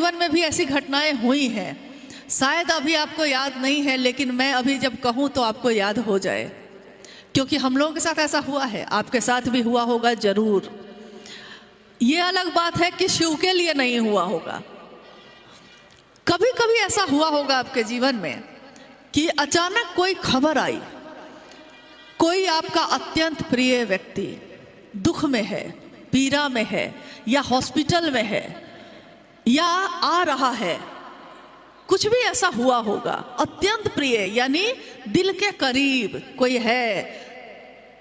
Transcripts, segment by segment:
जीवन में भी ऐसी घटनाएं हुई हैं, शायद अभी आपको याद नहीं है, लेकिन मैं अभी जब कहूँ तो आपको याद हो जाए, क्योंकि हम लोगों के साथ ऐसा हुआ है, आपके साथ भी हुआ होगा जरूर। ये अलग बात है कि शिव के लिए नहीं हुआ होगा, कभी कभी ऐसा हुआ होगा आपके जीवन में कि अचानक कोई खबर आई, कोई आपका अत्यंत प्रिय व्यक्ति दुख में है, पीड़ा में है, या हॉस्पिटल में है, या आ रहा है, कुछ भी ऐसा हुआ होगा। अत्यंत प्रिय यानी दिल के करीब कोई है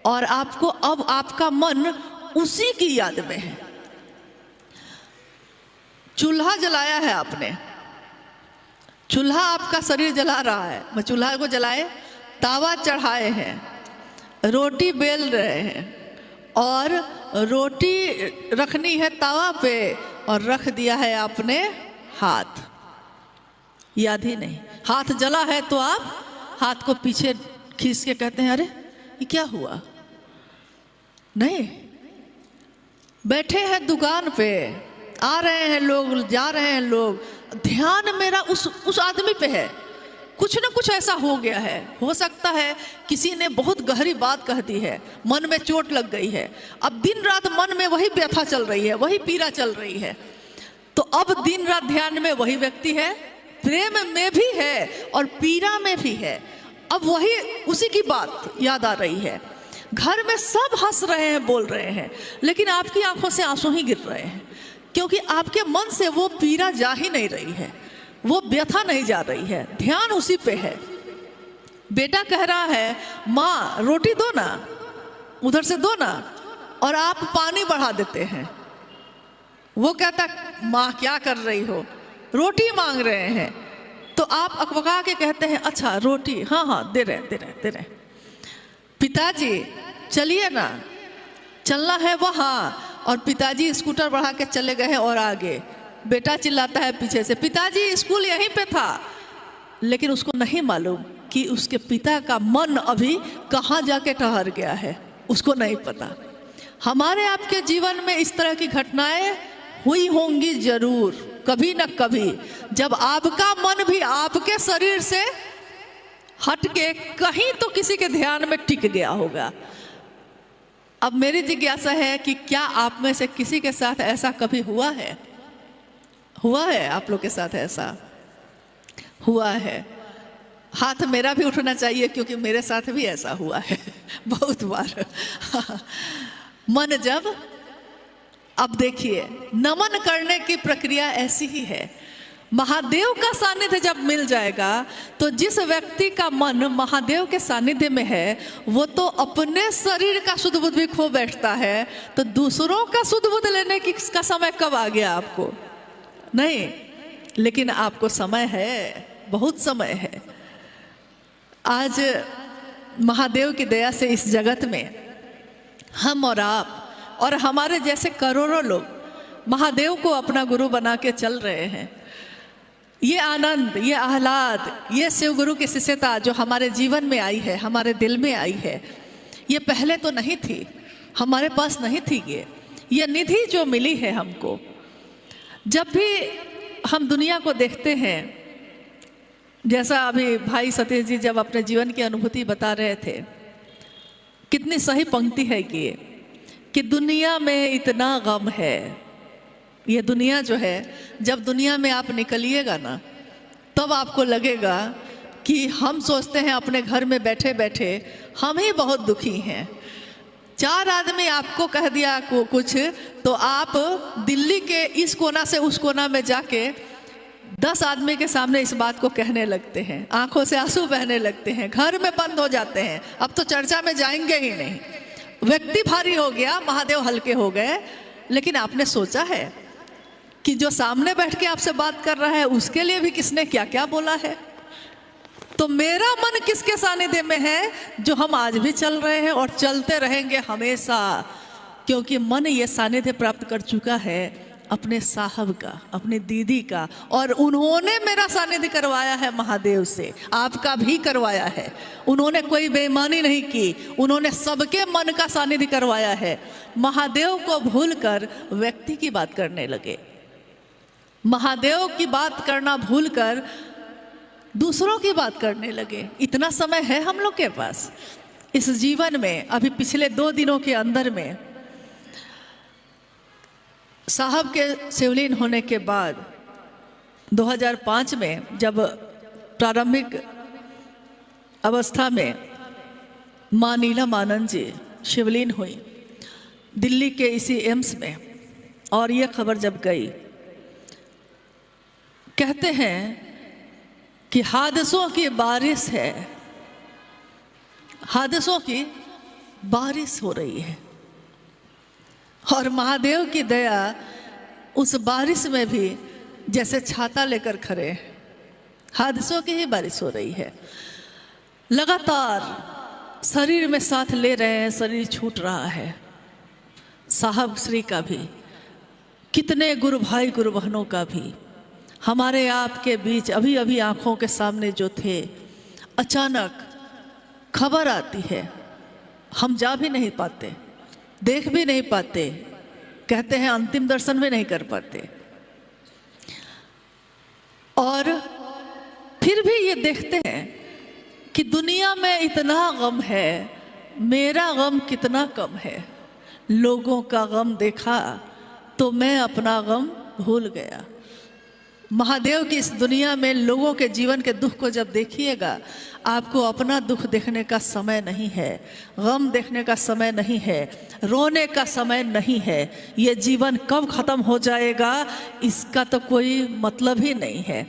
और आपको अब आपका मन उसी की याद में है। चूल्हा जलाया है आपने, चूल्हा आपका शरीर जला रहा है, मैं चूल्हा को जलाए, तावा चढ़ाए हैं, रोटी बेल रहे हैं और रोटी रखनी है तावा पे और रख दिया है आपने हाथ, याद ही नहीं। हाथ जला है तो आप हाथ को पीछे खींच के कहते हैं अरे ये क्या हुआ, नहीं। बैठे हैं दुकान पे, आ रहे हैं लोग, जा रहे हैं लोग, ध्यान मेरा उस आदमी पे है, कुछ ना कुछ ऐसा हो गया है। हो सकता है किसी ने बहुत गहरी बात कह दी है, मन में चोट लग गई है, अब दिन रात मन में वही व्यथा चल रही है, वही पीड़ा चल रही है, तो अब दिन रात ध्यान में वही व्यक्ति है, प्रेम में भी है और पीड़ा में भी है, अब वही उसी की बात याद आ रही है। घर में सब हंस रहे हैं, बोल रहे हैं, लेकिन आपकी आंखों से आंसू ही गिर रहे हैं, क्योंकि आपके मन से वो पीड़ा जा ही नहीं रही है, वो व्यथा नहीं जा रही है, ध्यान उसी पे है। बेटा कह रहा है माँ रोटी दो ना, उधर से दो ना, और आप पानी बढ़ा देते हैं। वो कहता माँ क्या कर रही हो, रोटी मांग रहे हैं, तो आप अकबका के कहते हैं अच्छा रोटी, हाँ हाँ दे रहे। पिताजी चलिए ना, चलना है वहाँ, और पिताजी स्कूटर बढ़ा के चले गए हैं और आगे बेटा चिल्लाता है पीछे से पिताजी स्कूल यहीं पे था, लेकिन उसको नहीं मालूम कि उसके पिता का मन अभी कहाँ जाके ठहर गया है, उसको नहीं पता। हमारे आपके जीवन में इस तरह की घटनाएं हुई होंगी जरूर, कभी न कभी, जब आपका मन भी आपके शरीर से हट के कहीं तो किसी के ध्यान में टिक गया होगा। अब मेरी जिज्ञासा है कि क्या आप में से किसी के साथ ऐसा कभी हुआ है? हुआ है आप लोग के साथ ऐसा हुआ है? हाथ मेरा भी उठना चाहिए, क्योंकि मेरे साथ भी ऐसा हुआ है बहुत बार। मन जब, अब देखिए नमन करने की प्रक्रिया ऐसी ही है। महादेव का सानिध्य जब मिल जाएगा तो जिस व्यक्ति का मन महादेव के सानिध्य में है वो तो अपने शरीर का शुद्ध बुद्ध भी खो बैठता है, तो दूसरों का शुद्ध बुद्ध लेने की का समय कब आ गया आपको? नहीं, लेकिन आपको समय है, बहुत समय है। आज महादेव की दया से इस जगत में हम और आप और हमारे जैसे करोड़ों लोग महादेव को अपना गुरु बना के चल रहे हैं। ये आनंद, ये आह्लाद, ये शिव गुरु की शिष्यता जो हमारे जीवन में आई है, हमारे दिल में आई है, ये पहले तो नहीं थी, हमारे पास नहीं थी। ये निधि जो मिली है हमको, जब भी हम दुनिया को देखते हैं, जैसा अभी भाई सतीश जी जब अपने जीवन की अनुभूति बता रहे थे, कितनी सही पंक्ति है कि दुनिया में इतना गम है। ये दुनिया जो है, जब दुनिया में आप निकलिएगा ना, तब आपको लगेगा कि हम सोचते हैं अपने घर में बैठे बैठे हम ही बहुत दुखी हैं। 4 आदमी आपको कह दिया कुछ तो आप दिल्ली के इस कोना से उस कोना में जाके 10 आदमी के सामने इस बात को कहने लगते हैं, आंखों से आंसू बहने लगते हैं, घर में बंद हो जाते हैं, अब तो चर्चा में जाएंगे ही नहीं। व्यक्ति भारी हो गया, महादेव हल्के हो गए। लेकिन आपने सोचा है कि जो सामने बैठ के आपसे बात कर रहा है उसके लिए भी किसने क्या क्या बोला है? तो मेरा मन किसके सानिध्य में है? जो हम आज भी चल रहे हैं और चलते रहेंगे हमेशा, क्योंकि मन ये सानिध्य प्राप्त कर चुका है अपने साहब का, अपनी दीदी का, और उन्होंने मेरा सानिध्य करवाया है महादेव से, आपका भी करवाया है। उन्होंने कोई बेईमानी नहीं की, उन्होंने सबके मन का सानिध्य करवाया है। महादेव को भूलकर व्यक्ति की बात करने लगे, महादेव की बात करना भूलकर दूसरों की बात करने लगे। इतना समय है हम लोग के पास इस जीवन में। अभी पिछले 2 दिनों के अंदर में साहब के शिवलीन होने के बाद 2005 में जब प्रारंभिक अवस्था में माँ नीलम आनंद जी शिवलीन हुई दिल्ली के इसी एम्स में, और ये खबर जब गई, कहते हैं कि हादसों की बारिश है, हादसों की बारिश हो रही है, और महादेव की दया उस बारिश में भी जैसे छाता लेकर खड़े हैं। हादसों की ही बारिश हो रही है। लगातार शरीर में साथ ले रहे हैं, शरीर छूट रहा है। साहब श्री का भी, कितने गुरु भाई गुरु बहनों का भी हमारे आपके बीच अभी अभी आंखों के सामने जो थे, अचानक खबर आती है, हम जा भी नहीं पाते, देख भी नहीं पाते, कहते हैं अंतिम दर्शन भी नहीं कर पाते, और फिर भी ये देखते हैं कि दुनिया में इतना गम है, मेरा गम कितना कम है। लोगों का गम देखा तो मैं अपना गम भूल गया। महादेव की इस दुनिया में लोगों के जीवन के दुख को जब देखिएगा, आपको अपना दुख देखने का समय नहीं है, गम देखने का समय नहीं है, रोने का समय नहीं है। ये जीवन कब खत्म हो जाएगा इसका तो कोई मतलब ही नहीं है।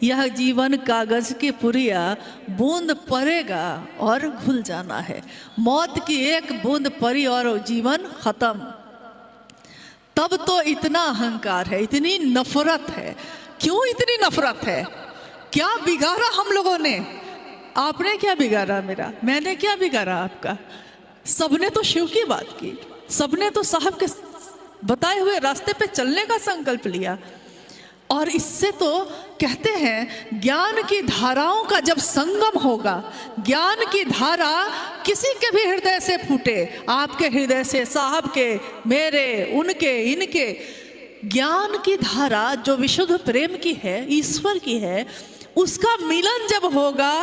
यह जीवन कागज की पुरिया, बूंद पड़ेगा और घुल जाना है। मौत की एक बूंद पड़ी और जीवन खत्म। तब तो इतना अहंकार है, इतनी नफरत है। क्यों इतनी नफरत है? क्या बिगाड़ा हम लोगों ने? आपने क्या बिगाड़ा मेरा? मैंने क्या बिगाड़ा आपका? सबने तो शिव की बात की, सबने तो साहब के बताए हुए रास्ते पे चलने का संकल्प लिया। और इससे तो कहते हैं ज्ञान की धाराओं का जब संगम होगा, ज्ञान की धारा किसी के भी हृदय से फूटे, आपके हृदय से, साहब के, मेरे, उनके, इनके, ज्ञान की धारा जो विशुद्ध प्रेम की है, ईश्वर की है, उसका मिलन जब होगा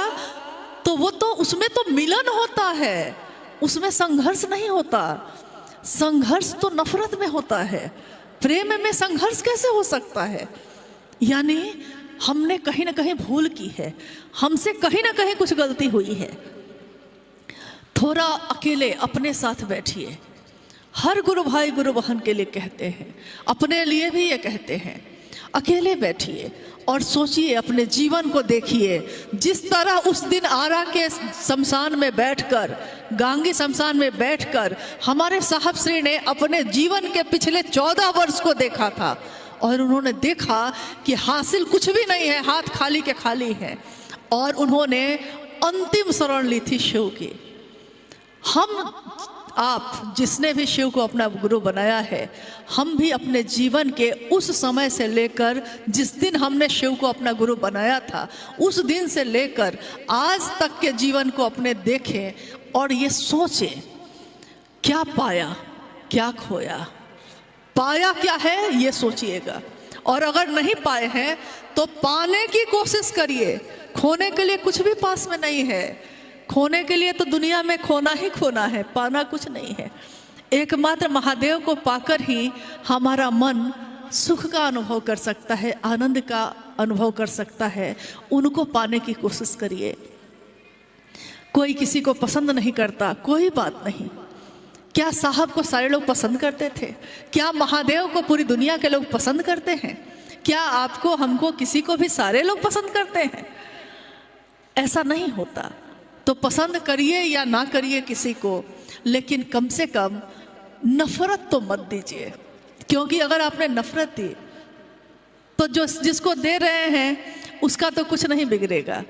तो वो तो उसमें तो मिलन होता है, उसमें संघर्ष नहीं होता। संघर्ष तो नफरत में होता है, प्रेम में संघर्ष कैसे हो सकता है? यानी हमने कहीं ना कहीं भूल की है, हमसे कहीं ना कहीं कुछ गलती हुई है। थोड़ा अकेले अपने साथ बैठिए। हर गुरु भाई गुरु बहन के लिए कहते हैं, अपने लिए भी ये कहते हैं, अकेले बैठिए और सोचिए, अपने जीवन को देखिए। जिस तरह उस दिन आरा के शमशान में बैठकर, गांगी शमशान में बैठकर हमारे साहब श्री ने अपने जीवन के पिछले 14 वर्ष को देखा था, और उन्होंने देखा कि हासिल कुछ भी नहीं है, हाथ खाली के खाली हैं, और उन्होंने अंतिम शरण ली थी शिव की। हम आप जिसने भी शिव को अपना गुरु बनाया है, हम भी अपने जीवन के उस समय से लेकर जिस दिन हमने शिव को अपना गुरु बनाया था, उस दिन से लेकर आज तक के जीवन को अपने देखें और ये सोचें, क्या पाया, क्या खोया, पाया क्या है ये सोचिएगा। और अगर नहीं पाए हैं तो पाने की कोशिश करिए। खोने के लिए कुछ भी पास में नहीं है, खोने के लिए तो दुनिया में खोना ही खोना है, पाना कुछ नहीं है। एकमात्र महादेव को पाकर ही हमारा मन सुख का अनुभव कर सकता है, आनंद का अनुभव कर सकता है। उनको पाने की कोशिश करिए। कोई किसी को पसंद नहीं करता, कोई बात नहीं। क्या साहब को सारे लोग पसंद करते थे? क्या महादेव को पूरी दुनिया के लोग पसंद करते हैं? क्या आपको, हमको, किसी को भी सारे लोग पसंद करते हैं? ऐसा नहीं होता। तो पसंद करिए या ना करिए किसी को, लेकिन कम से कम नफरत तो मत दीजिए। क्योंकि अगर आपने नफरत दी तो जो जिसको दे रहे हैं उसका तो कुछ नहीं बिगड़ेगा,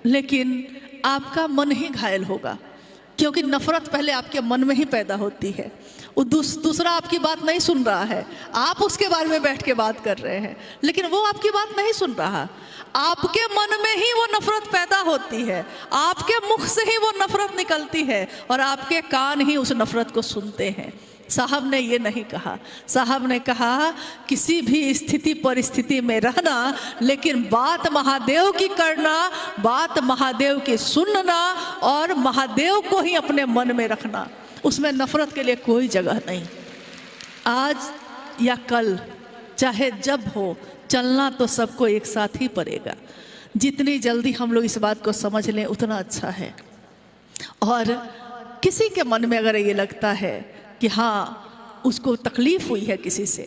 लेकिन आपका मन ही घायल होगा। क्योंकि नफरत पहले आपके मन में ही पैदा होती है। वो दूसरा आपकी बात नहीं सुन रहा है, आप उसके बारे में बैठ के बात कर रहे हैं, लेकिन वो आपकी बात नहीं सुन रहा। आपके मन में ही वो नफरत पैदा होती है, आपके मुख से ही वो नफरत निकलती है, और आपके कान ही उस नफरत को सुनते हैं। साहब ने ये नहीं कहा। साहब ने कहा किसी भी स्थिति परिस्थिति में रहना, लेकिन बात महादेव की करना, बात महादेव की सुनना और महादेव को ही अपने मन में रखना, उसमें नफरत के लिए कोई जगह नहीं। आज या कल चाहे जब हो, चलना तो सबको एक साथ ही पड़ेगा। जितनी जल्दी हम लोग इस बात को समझ लें उतना अच्छा है। और किसी के मन में अगर ये लगता है कि हाँ उसको तकलीफ हुई है किसी से,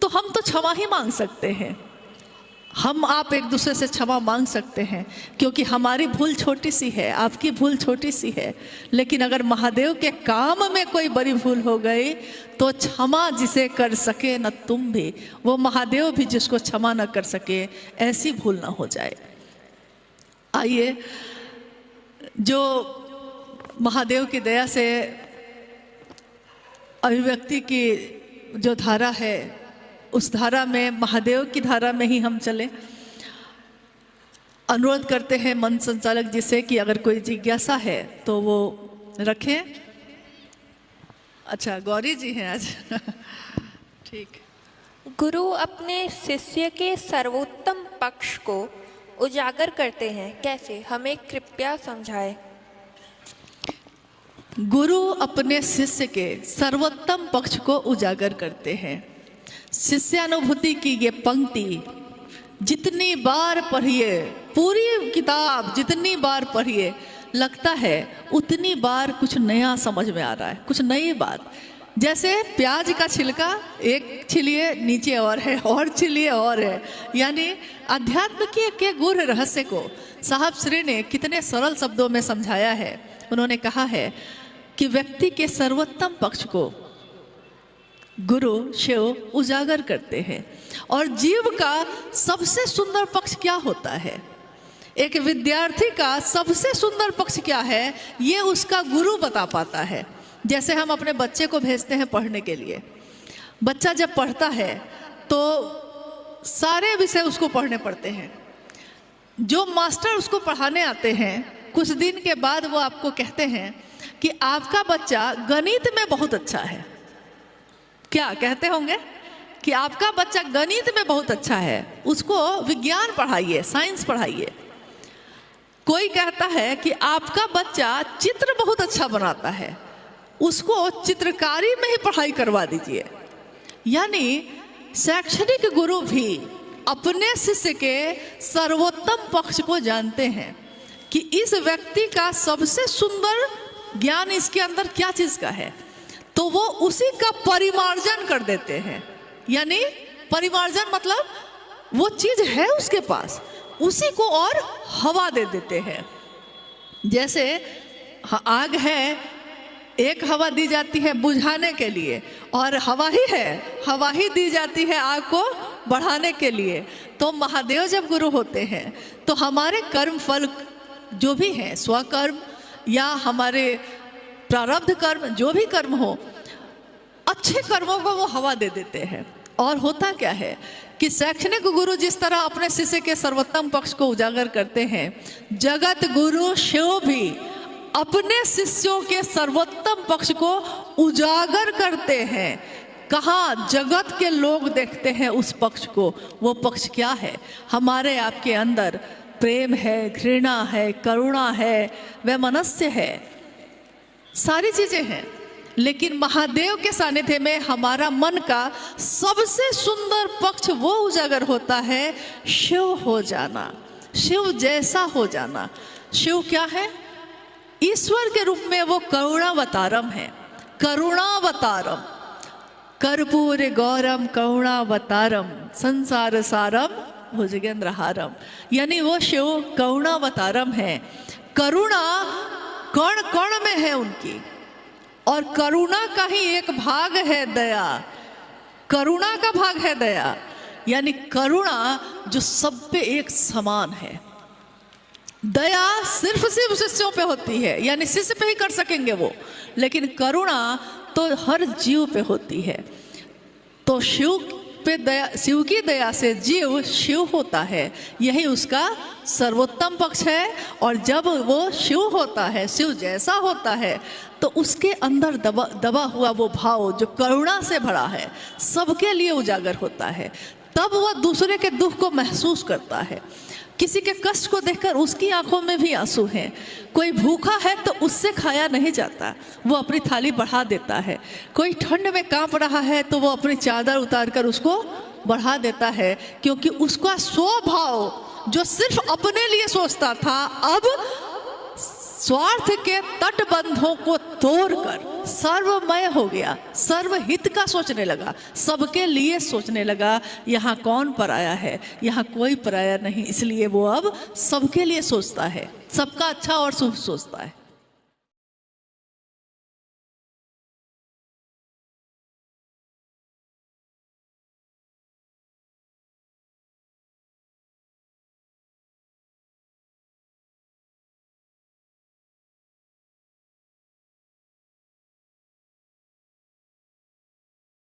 तो हम तो क्षमा ही मांग सकते हैं। हम आप एक दूसरे से क्षमा मांग सकते हैं, क्योंकि हमारी भूल छोटी सी है, आपकी भूल छोटी सी है। लेकिन अगर महादेव के काम में कोई बड़ी भूल हो गई तो क्षमा जिसे कर सके न तुम भी, वो महादेव भी जिसको क्षमा न कर सके, ऐसी भूल ना हो जाए। आइए, जो महादेव की दया से अभिव्यक्ति की जो धारा है, उस धारा में, महादेव की धारा में ही हम चलें। अनुरोध करते हैं मन संचालक जी से कि अगर कोई जिज्ञासा है तो वो रखें। अच्छा, गौरी जी हैं आज। ठीक। गुरु अपने शिष्य के सर्वोत्तम पक्ष को उजागर करते हैं, कैसे? हमें कृपया समझाएं। गुरु अपने शिष्य के सर्वोत्तम पक्ष को उजागर करते हैं। शिष्यानुभूति की ये पंक्ति जितनी बार पढ़िए, पूरी किताब जितनी बार पढ़िए, लगता है उतनी बार कुछ नया समझ में आ रहा है, कुछ नई बात। जैसे प्याज का छिलका एक छिलिए नीचे और है, और छिलिए और है। यानी अध्यात्म के गूढ़ रहस्य को साहब श्री ने कितने सरल शब्दों में समझाया है। उन्होंने कहा है कि व्यक्ति के सर्वोत्तम पक्ष को गुरु शिव उजागर करते हैं। और जीव का सबसे सुंदर पक्ष क्या होता है, एक विद्यार्थी का सबसे सुंदर पक्ष क्या है, ये उसका गुरु बता पाता है। जैसे हम अपने बच्चे को भेजते हैं पढ़ने के लिए, बच्चा जब पढ़ता है तो सारे विषय उसको पढ़ने पड़ते हैं। जो मास्टर उसको पढ़ाने आते हैं, कुछ दिन के बाद वो आपको कहते हैं कि आपका बच्चा गणित में बहुत अच्छा है। क्या कहते होंगे कि आपका बच्चा गणित में बहुत अच्छा है, उसको विज्ञान पढ़ाइए, साइंस पढ़ाइए। कोई कहता है कि आपका बच्चा चित्र बहुत अच्छा बनाता है, उसको चित्रकारी में ही पढ़ाई करवा दीजिए। यानी शैक्षणिक गुरु भी अपने शिष्य के सर्वोत्तम पक्ष को जानते हैं कि इस व्यक्ति का सबसे सुंदर ज्ञान इसके अंदर क्या चीज का है, तो वो उसी का परिमार्जन कर देते हैं। यानी परिमार्जन मतलब वो चीज है उसके पास, उसी को और हवा दे देते हैं। जैसे आग है, एक हवा दी जाती है बुझाने के लिए, और हवा ही है, हवा ही दी जाती है आग को बढ़ाने के लिए। तो महादेव जब गुरु होते हैं तो हमारे कर्म फल जो भी हैं, स्वकर्म या हमारे प्रारब्ध कर्म, जो भी कर्म हो, अच्छे कर्मों को वो हवा दे देते हैं। और होता क्या है कि शैक्षणिक गुरु जिस तरह अपने शिष्य के सर्वोत्तम पक्ष को उजागर करते हैं, जगत गुरु शिव भी अपने शिष्यों के सर्वोत्तम पक्ष को उजागर करते हैं। कहाँ जगत के लोग देखते हैं उस पक्ष को, वो पक्ष क्या है? हमारे आपके अंदर प्रेम है, घृणा है, करुणा है, वैमनस्य है, सारी चीजें हैं। लेकिन महादेव के सानिध्य में हमारा मन का सबसे सुंदर पक्ष वो उजागर होता है, शिव हो जाना, शिव जैसा हो जाना। शिव क्या है? ईश्वर के रूप में वो करुणावतारम है। करुणावतारम, कर्पूर गौरम करुणावतारम संसार सारम भुजगेंद्रहारम। यानी वो शिव करुणावतारम है। करुणा कण कण में है उनकी, और करुणा का ही एक भाग है दया। करुणा का भाग है दया, यानी करुणा जो सब पे एक समान है। दया सिर्फ शिष्यों पे होती है, यानी शिष्य पे ही कर सकेंगे वो, लेकिन करुणा तो हर जीव पे होती है। तो शिव पे दया, शिव की दया से जीव शिव होता है, यही उसका सर्वोत्तम पक्ष है। और जब वो शिव होता है, शिव जैसा होता है, तो उसके अंदर दबा हुआ वो भाव जो करुणा से भरा है, सबके लिए उजागर होता है। तब वह दूसरे के दुख को महसूस करता है। किसी के कष्ट को देखकर उसकी आंखों में भी आंसू हैं। कोई भूखा है तो उससे खाया नहीं जाता, वो अपनी थाली बढ़ा देता है। कोई ठंड में कांप रहा है तो वो अपनी चादर उतार कर उसको बढ़ा देता है, क्योंकि उसका स्वभाव जो सिर्फ अपने लिए सोचता था, अब स्वार्थ के तटबंधों को तोड़कर सर्वमय हो गया, सर्वहित का सोचने लगा, सबके लिए सोचने लगा। यहाँ कौन पराया है? यहाँ कोई पराया नहीं, इसलिए वो अब सबके लिए सोचता है, सबका अच्छा और शुभ सोचता है।